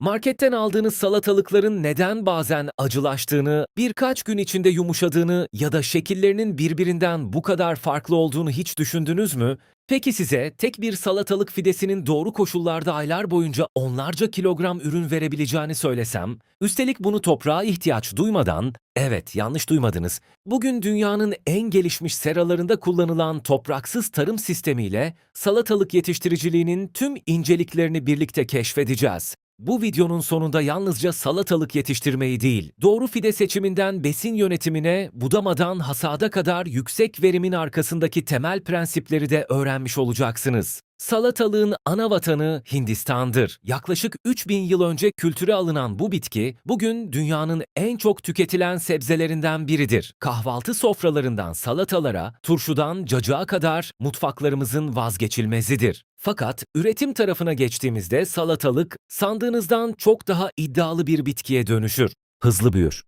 Marketten aldığınız salatalıkların neden bazen acılaştığını, birkaç gün içinde yumuşadığını ya da şekillerinin birbirinden bu kadar farklı olduğunu hiç düşündünüz mü? Peki size tek bir salatalık fidesinin doğru koşullarda aylar boyunca onlarca kilogram ürün verebileceğini söylesem, üstelik bunu toprağa ihtiyaç duymadan, evet yanlış duymadınız, bugün dünyanın en gelişmiş seralarında kullanılan topraksız tarım sistemiyle salatalık yetiştiriciliğinin tüm inceliklerini birlikte keşfedeceğiz. Bu videonun sonunda yalnızca salatalık yetiştirmeyi değil, doğru fide seçiminden besin yönetimine, budamadan hasada kadar yüksek verimin arkasındaki temel prensipleri de öğrenmiş olacaksınız. Salatalığın ana vatanı Hindistan'dır. Yaklaşık 3000 yıl önce kültüre alınan bu bitki, bugün dünyanın en çok tüketilen sebzelerinden biridir. Kahvaltı sofralarından salatalara, turşudan cacığa kadar mutfaklarımızın vazgeçilmezidir. Fakat üretim tarafına geçtiğimizde salatalık sandığınızdan çok daha iddialı bir bitkiye dönüşür. Hızlı büyür.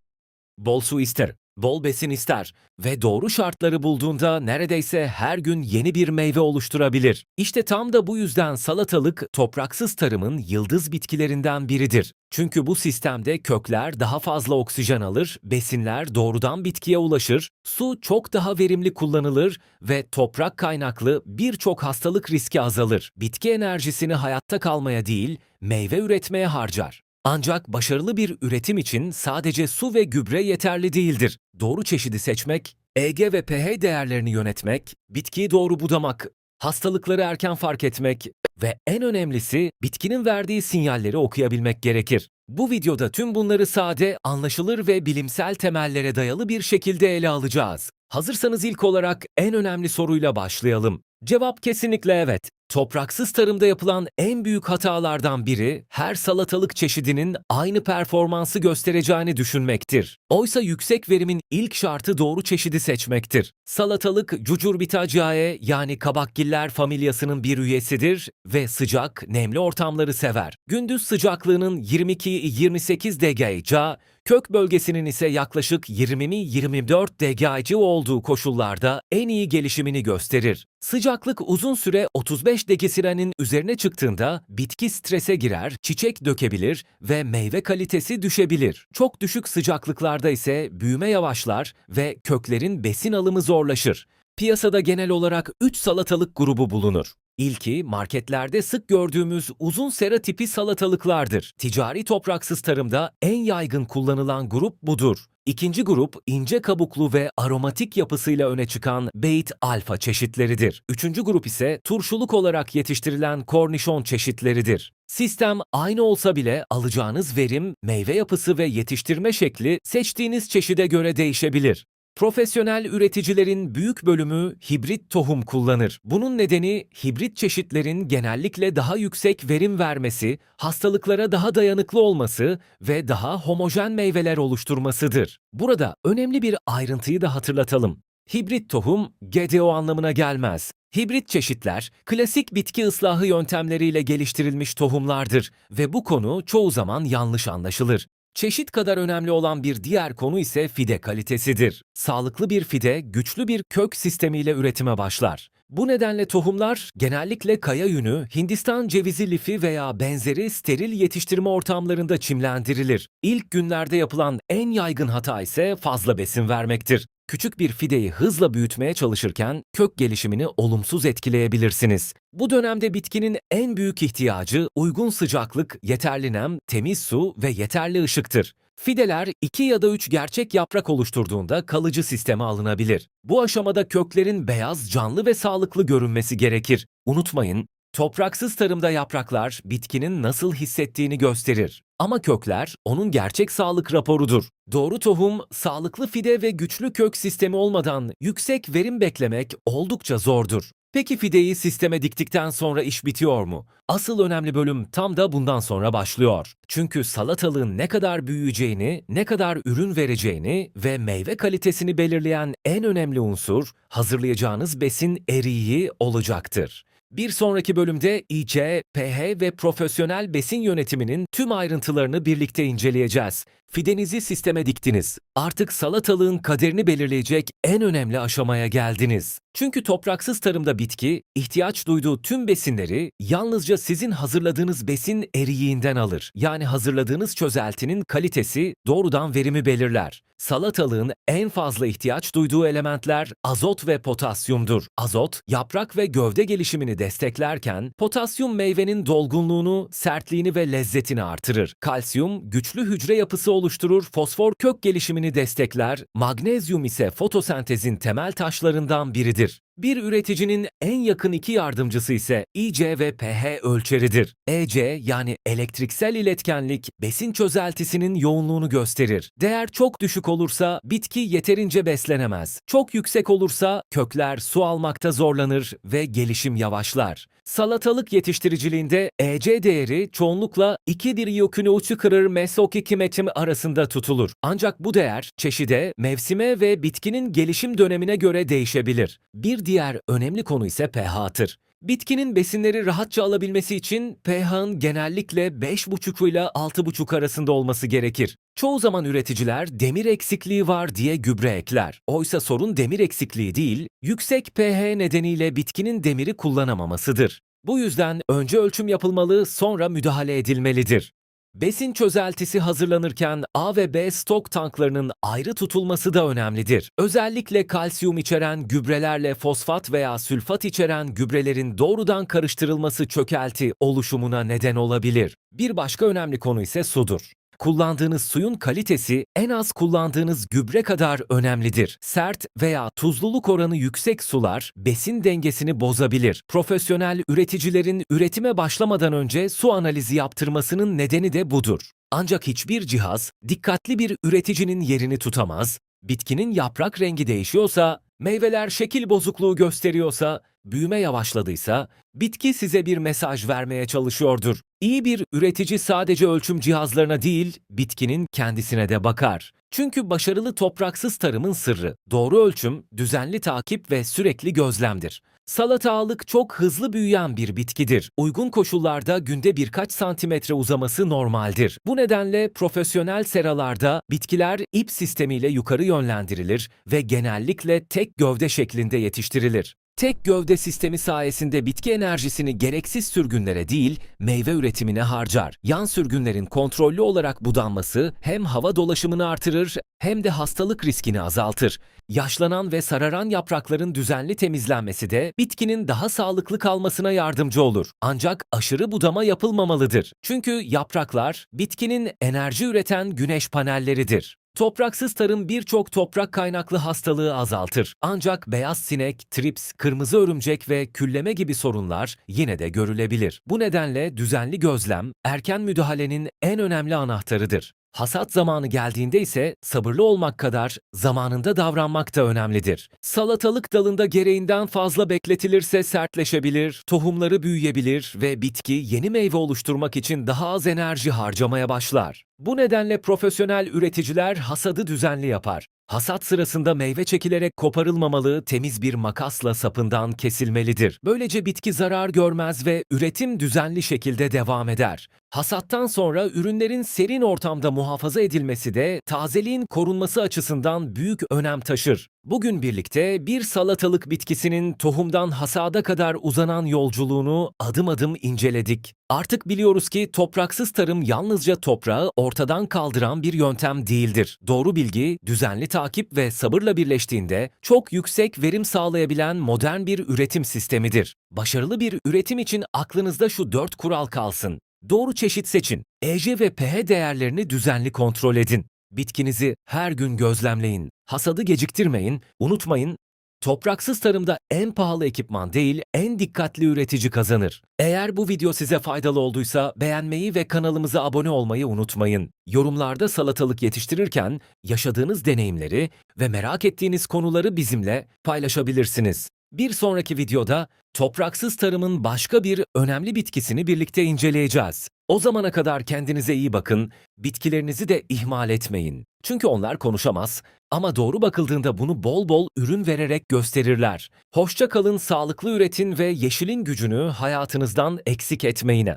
Bol su ister, bol besin ister ve doğru şartları bulduğunda neredeyse her gün yeni bir meyve oluşturabilir. İşte tam da bu yüzden salatalık topraksız tarımın yıldız bitkilerinden biridir. Çünkü bu sistemde kökler daha fazla oksijen alır, besinler doğrudan bitkiye ulaşır, su çok daha verimli kullanılır ve toprak kaynaklı birçok hastalık riski azalır. Bitki enerjisini hayatta kalmaya değil, meyve üretmeye harcar. Ancak başarılı bir üretim için sadece su ve gübre yeterli değildir. Doğru çeşidi seçmek, EG ve pH değerlerini yönetmek, bitkiyi doğru budamak, hastalıkları erken fark etmek ve en önemlisi bitkinin verdiği sinyalleri okuyabilmek gerekir. Bu videoda tüm bunları sade, anlaşılır ve bilimsel temellere dayalı bir şekilde ele alacağız. Hazırsanız ilk olarak en önemli soruyla başlayalım. Cevap kesinlikle evet. Topraksız tarımda yapılan en büyük hatalardan biri, her salatalık çeşidinin aynı performansı göstereceğini düşünmektir. Oysa yüksek verimin ilk şartı doğru çeşidi seçmektir. Salatalık Cucurbitaceae yani kabakgiller familyasının bir üyesidir ve sıcak, nemli ortamları sever. Gündüz sıcaklığının 22-28 derece, kök bölgesinin ise yaklaşık 20-24 derece olduğu koşullarda en iyi gelişimini gösterir. Sıcaklık uzun süre 35 derecenin üzerine çıktığında bitki strese girer, çiçek dökebilir ve meyve kalitesi düşebilir. Çok düşük sıcaklıklarda ise büyüme yavaşlar ve köklerin besin alımı zorlaşır. Piyasada genel olarak 3 salatalık grubu bulunur. İlki marketlerde sık gördüğümüz uzun sera tipi salatalıklardır. Ticari topraksız tarımda en yaygın kullanılan grup budur. İkinci grup ince kabuklu ve aromatik yapısıyla öne çıkan Beit alfa çeşitleridir. Üçüncü grup ise turşuluk olarak yetiştirilen kornişon çeşitleridir. Sistem aynı olsa bile alacağınız verim, meyve yapısı ve yetiştirme şekli seçtiğiniz çeşide göre değişebilir. Profesyonel üreticilerin büyük bölümü hibrit tohum kullanır. Bunun nedeni hibrit çeşitlerin genellikle daha yüksek verim vermesi, hastalıklara daha dayanıklı olması ve daha homojen meyveler oluşturmasıdır. Burada önemli bir ayrıntıyı da hatırlatalım. Hibrit tohum GDO anlamına gelmez. Hibrit çeşitler, klasik bitki ıslahı yöntemleriyle geliştirilmiş tohumlardır ve bu konu çoğu zaman yanlış anlaşılır. Çeşit kadar önemli olan bir diğer konu ise fide kalitesidir. Sağlıklı bir fide, güçlü bir kök sistemiyle üretime başlar. Bu nedenle tohumlar genellikle kaya yünü, Hindistan cevizi lifi veya benzeri steril yetiştirme ortamlarında çimlendirilir. İlk günlerde yapılan en yaygın hata ise fazla besin vermektir. Küçük bir fideyi hızla büyütmeye çalışırken kök gelişimini olumsuz etkileyebilirsiniz. Bu dönemde bitkinin en büyük ihtiyacı uygun sıcaklık, yeterli nem, temiz su ve yeterli ışıktır. Fideler 2 ya da 3 gerçek yaprak oluşturduğunda kalıcı sisteme alınabilir. Bu aşamada köklerin beyaz, canlı ve sağlıklı görünmesi gerekir. Unutmayın, topraksız tarımda yapraklar bitkinin nasıl hissettiğini gösterir. Ama kökler onun gerçek sağlık raporudur. Doğru tohum, sağlıklı fide ve güçlü kök sistemi olmadan yüksek verim beklemek oldukça zordur. Peki fideyi sisteme diktikten sonra iş bitiyor mu? Asıl önemli bölüm tam da bundan sonra başlıyor. Çünkü salatalığın ne kadar büyüyeceğini, ne kadar ürün vereceğini ve meyve kalitesini belirleyen en önemli unsur hazırlayacağınız besin eriği olacaktır. Bir sonraki bölümde İC, pH ve profesyonel besin yönetiminin tüm ayrıntılarını birlikte inceleyeceğiz. Fidenizi sisteme diktiniz. Artık salatalığın kaderini belirleyecek en önemli aşamaya geldiniz. Çünkü topraksız tarımda bitki, ihtiyaç duyduğu tüm besinleri yalnızca sizin hazırladığınız besin eriğinden alır. Yani hazırladığınız çözeltinin kalitesi doğrudan verimi belirler. Salatalığın en fazla ihtiyaç duyduğu elementler azot ve potasyumdur. Azot, yaprak ve gövde gelişimini desteklerken, potasyum meyvenin dolgunluğunu, sertliğini ve lezzetini artırır. Kalsiyum, güçlü hücre yapısı oluşturur, fosfor kök gelişimini destekler, magnezyum ise fotosentezin temel taşlarından biridir. Bir üreticinin en yakın iki yardımcısı ise İC ve pH ölçeridir. EC yani elektriksel iletkenlik besin çözeltisinin yoğunluğunu gösterir. Değer çok düşük olursa bitki yeterince beslenemez. Çok yüksek olursa kökler su almakta zorlanır ve gelişim yavaşlar. Salatalık yetiştiriciliğinde EC değeri çoğunlukla 2,3 mesokikimetim arasında tutulur. Ancak bu değer çeşide, mevsime ve bitkinin gelişim dönemine göre değişebilir. Bir diğer önemli konu ise pH'tır. Bitkinin besinleri rahatça alabilmesi için pH'ın genellikle 5,5 ile 6,5 arasında olması gerekir. Çoğu zaman üreticiler demir eksikliği var diye gübre ekler. Oysa sorun demir eksikliği değil, yüksek pH nedeniyle bitkinin demiri kullanamamasıdır. Bu yüzden önce ölçüm yapılmalı, sonra müdahale edilmelidir. Besin çözeltisi hazırlanırken A ve B stok tanklarının ayrı tutulması da önemlidir. Özellikle kalsiyum içeren gübrelerle fosfat veya sülfat içeren gübrelerin doğrudan karıştırılması çökelti oluşumuna neden olabilir. Bir başka önemli konu ise sudur. Kullandığınız suyun kalitesi en az kullandığınız gübre kadar önemlidir. Sert veya tuzluluk oranı yüksek sular besin dengesini bozabilir. Profesyonel üreticilerin üretime başlamadan önce su analizi yaptırmasının nedeni de budur. Ancak hiçbir cihaz dikkatli bir üreticinin yerini tutamaz. Bitkinin yaprak rengi değişiyorsa, meyveler şekil bozukluğu gösteriyorsa, büyüme yavaşladıysa, bitki size bir mesaj vermeye çalışıyordur. İyi bir üretici sadece ölçüm cihazlarına değil, bitkinin kendisine de bakar. Çünkü başarılı topraksız tarımın sırrı, doğru ölçüm, düzenli takip ve sürekli gözlemdir. Salatalık çok hızlı büyüyen bir bitkidir. Uygun koşullarda günde birkaç santimetre uzaması normaldir. Bu nedenle profesyonel seralarda bitkiler ip sistemiyle yukarı yönlendirilir ve genellikle tek gövde şeklinde yetiştirilir. Tek gövde sistemi sayesinde bitki enerjisini gereksiz sürgünlere değil, meyve üretimine harcar. Yan sürgünlerin kontrollü olarak budanması hem hava dolaşımını artırır hem de hastalık riskini azaltır. Yaşlanan ve sararan yaprakların düzenli temizlenmesi de bitkinin daha sağlıklı kalmasına yardımcı olur. Ancak aşırı budama yapılmamalıdır. Çünkü yapraklar bitkinin enerji üreten güneş panelleridir. Topraksız tarım birçok toprak kaynaklı hastalığı azaltır. Ancak beyaz sinek, trips, kırmızı örümcek ve külleme gibi sorunlar yine de görülebilir. Bu nedenle düzenli gözlem, erken müdahalenin en önemli anahtarıdır. Hasat zamanı geldiğinde ise sabırlı olmak kadar zamanında davranmak da önemlidir. Salatalık dalında gereğinden fazla bekletilirse sertleşebilir, tohumları büyüyebilir ve bitki yeni meyve oluşturmak için daha az enerji harcamaya başlar. Bu nedenle profesyonel üreticiler hasadı düzenli yapar. Hasat sırasında meyve çekilerek koparılmamalı, temiz bir makasla sapından kesilmelidir. Böylece bitki zarar görmez ve üretim düzenli şekilde devam eder. Hasattan sonra ürünlerin serin ortamda muhafaza edilmesi de tazeliğin korunması açısından büyük önem taşır. Bugün birlikte bir salatalık bitkisinin tohumdan hasada kadar uzanan yolculuğunu adım adım inceledik. Artık biliyoruz ki topraksız tarım yalnızca toprağı ortadan kaldıran bir yöntem değildir. Doğru bilgi, düzenli takip ve sabırla birleştiğinde çok yüksek verim sağlayabilen modern bir üretim sistemidir. Başarılı bir üretim için aklınızda şu 4 kural kalsın. Doğru çeşit seçin. EC ve pH değerlerini düzenli kontrol edin. Bitkinizi her gün gözlemleyin. Hasadı geciktirmeyin. Unutmayın, topraksız tarımda en pahalı ekipman değil, en dikkatli üretici kazanır. Eğer bu video size faydalı olduysa beğenmeyi ve kanalımıza abone olmayı unutmayın. Yorumlarda salatalık yetiştirirken yaşadığınız deneyimleri ve merak ettiğiniz konuları bizimle paylaşabilirsiniz. Bir sonraki videoda topraksız tarımın başka bir önemli bitkisini birlikte inceleyeceğiz. O zamana kadar kendinize iyi bakın, bitkilerinizi de ihmal etmeyin. Çünkü onlar konuşamaz ama doğru bakıldığında bunu bol bol ürün vererek gösterirler. Hoşça kalın, sağlıklı üretin ve yeşilin gücünü hayatınızdan eksik etmeyin.